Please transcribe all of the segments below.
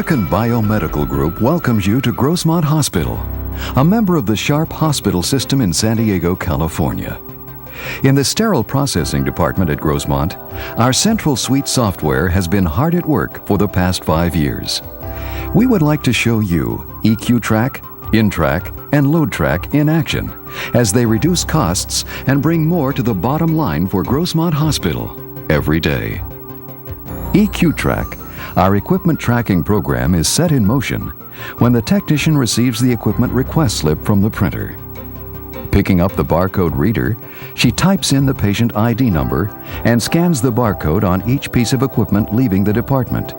American Biomedical Group welcomes you to Grossmont Hospital, a member of the Sharp Hospital System in San Diego, California. In the sterile processing department at Grossmont, our central suite software has been hard at work for the past 5 years. We would like to show you EQ-Track, In-Track, and Load-Track in action as they reduce costs and bring more to the bottom line for Grossmont Hospital every day. EQ-Track, our equipment tracking program, is set in motion when the technician receives the equipment request slip from the printer. Picking up the barcode reader, she types in the patient ID number and scans the barcode on each piece of equipment leaving the department.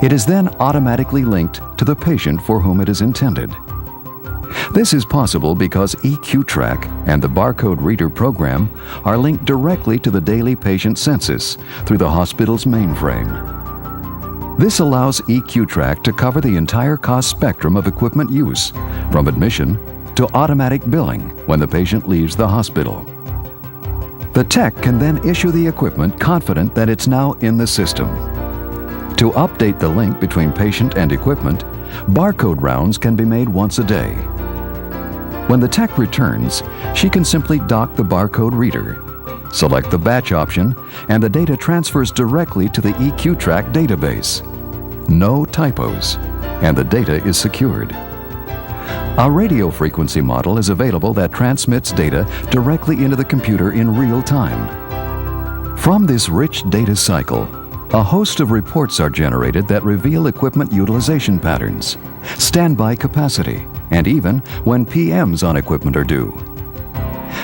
It is then automatically linked to the patient for whom it is intended. This is possible because EQ-Track and the barcode reader program are linked directly to the daily patient census through the hospital's mainframe. This allows EQ-Track to cover the entire cost spectrum of equipment use, from admission to automatic billing when the patient leaves the hospital. The tech can then issue the equipment confident that it's now in the system. To update the link between patient and equipment, barcode rounds can be made once a day. When the tech returns, she can simply dock the barcode reader, select the batch option, and the data transfers directly to the EQ-Track database. No typos, and the data is secured. A radio frequency model is available that transmits data directly into the computer in real time. From this rich data cycle, a host of reports are generated that reveal equipment utilization patterns, standby capacity, and even when PMs on equipment are due.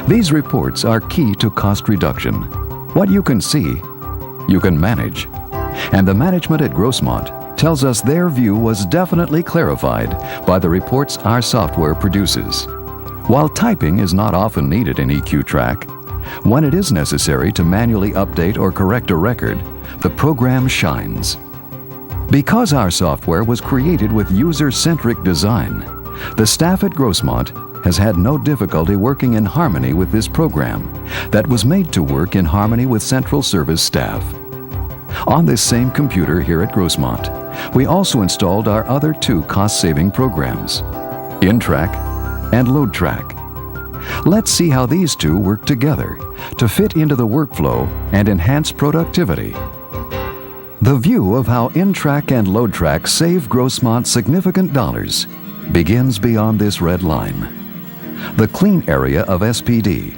These reports are key to cost reduction. What you can see, you can manage. And the management at Grossmont tells us their view was definitely clarified by the reports our software produces. While typing is not often needed in EQ-Track, when it is necessary to manually update or correct a record, the program shines. Because our software was created with user-centric design, the staff at Grossmont has had no difficulty working in harmony with this program that was made to work in harmony with central service staff. On this same computer here at Grossmont, we also installed our other two cost-saving programs, In-Track and Load-Track. Let's see how these two work together to fit into the workflow and enhance productivity. The view of how In-Track and Load-Track save Grossmont significant dollars begins beyond this red line. The clean area of SPD,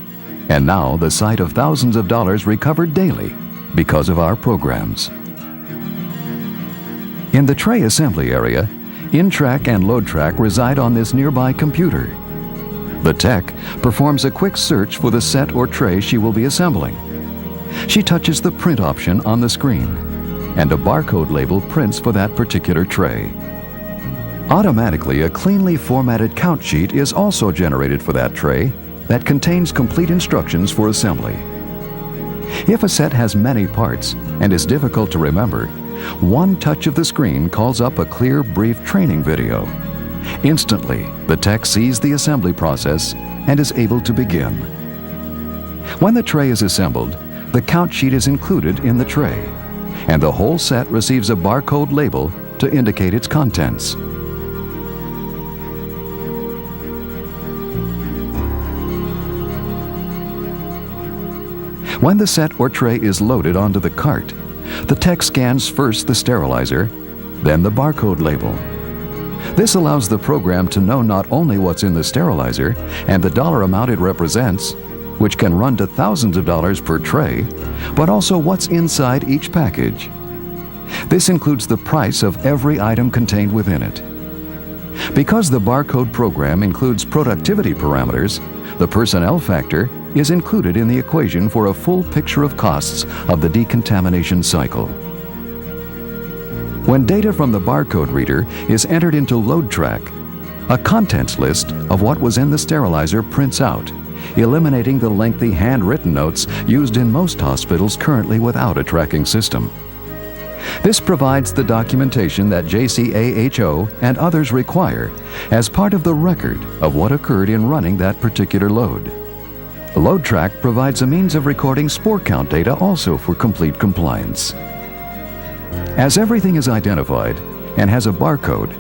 and now the site of thousands of dollars recovered daily because of our programs. In the tray assembly area, In-Track and Load-Track reside on this nearby computer. The tech performs a quick search for the set or tray she will be assembling. She touches the print option on the screen, and a barcode label prints for that particular tray. Automatically, a cleanly formatted count sheet is also generated for that tray that contains complete instructions for assembly. If a set has many parts and is difficult to remember, one touch of the screen calls up a clear, brief training video. Instantly, the tech sees the assembly process and is able to begin. When the tray is assembled, the count sheet is included in the tray, and the whole set receives a barcode label to indicate its contents. When the set or tray is loaded onto the cart, the tech scans first the sterilizer, then the barcode label. This allows the program to know not only what's in the sterilizer and the dollar amount it represents, which can run to thousands of dollars per tray, but also what's inside each package. This includes the price of every item contained within it. Because the barcode program includes productivity parameters, the personnel factor is included in the equation for a full picture of costs of the decontamination cycle. When data from the barcode reader is entered into Load-Track, a contents list of what was in the sterilizer prints out, eliminating the lengthy handwritten notes used in most hospitals currently without a tracking system. This provides the documentation that JCAHO and others require as part of the record of what occurred in running that particular load. Load-Track provides a means of recording spore count data also for complete compliance. As everything is identified, and has a barcode,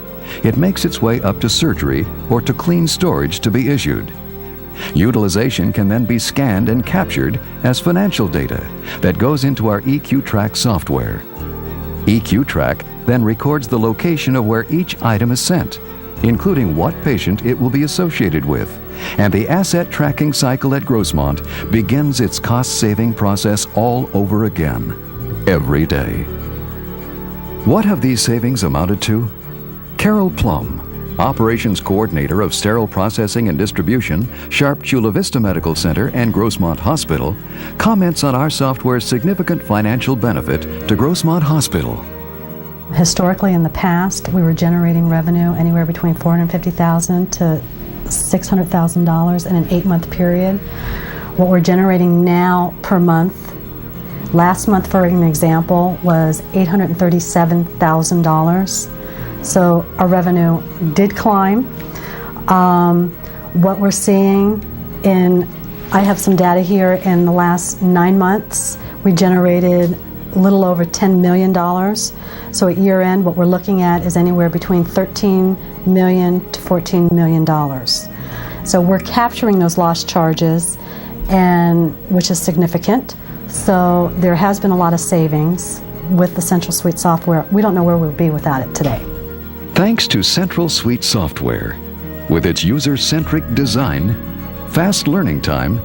it makes its way up to surgery or to clean storage to be issued. Utilization can then be scanned and captured as financial data that goes into our EQ-Track software. EQ-Track then records the location of where each item is sent, including what patient it will be associated with, and the asset tracking cycle at Grossmont begins its cost-saving process all over again, every day. What have these savings amounted to? Carol Plum, Operations Coordinator of Sterile Processing and Distribution, Sharp Chula Vista Medical Center and Grossmont Hospital, comments on our software's significant financial benefit to Grossmont Hospital. Historically, in the past, we were generating revenue anywhere between $450,000 to $600,000 in an 8-month period. What we're generating now per month, last month, for an example, was $837,000. So our revenue did climb. What we're seeing I have some data here, in the last 9 months, we generated a little over $10 million. So at year end, what we're looking at is anywhere between $13 million to $14 million. So we're capturing those lost charges, which is significant. So there has been a lot of savings with the Central Suite software. We don't know where we'll be without it today. Thanks to Central Suite software, with its user-centric design, fast learning time,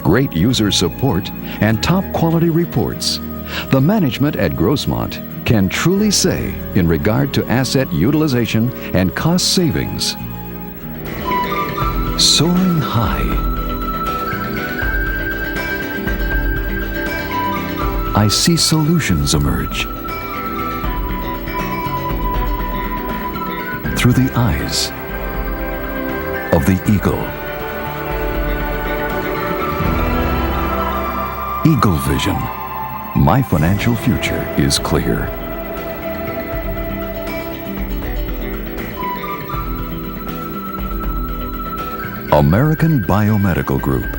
great user support, and top-quality reports, the management at Grossmont can truly say, in regard to asset utilization and cost savings, soaring high. I see solutions emerge through the eyes of the eagle. Eagle Vision. My financial future is clear. American Biomedical Group.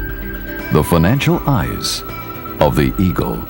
The financial eyes of the eagle.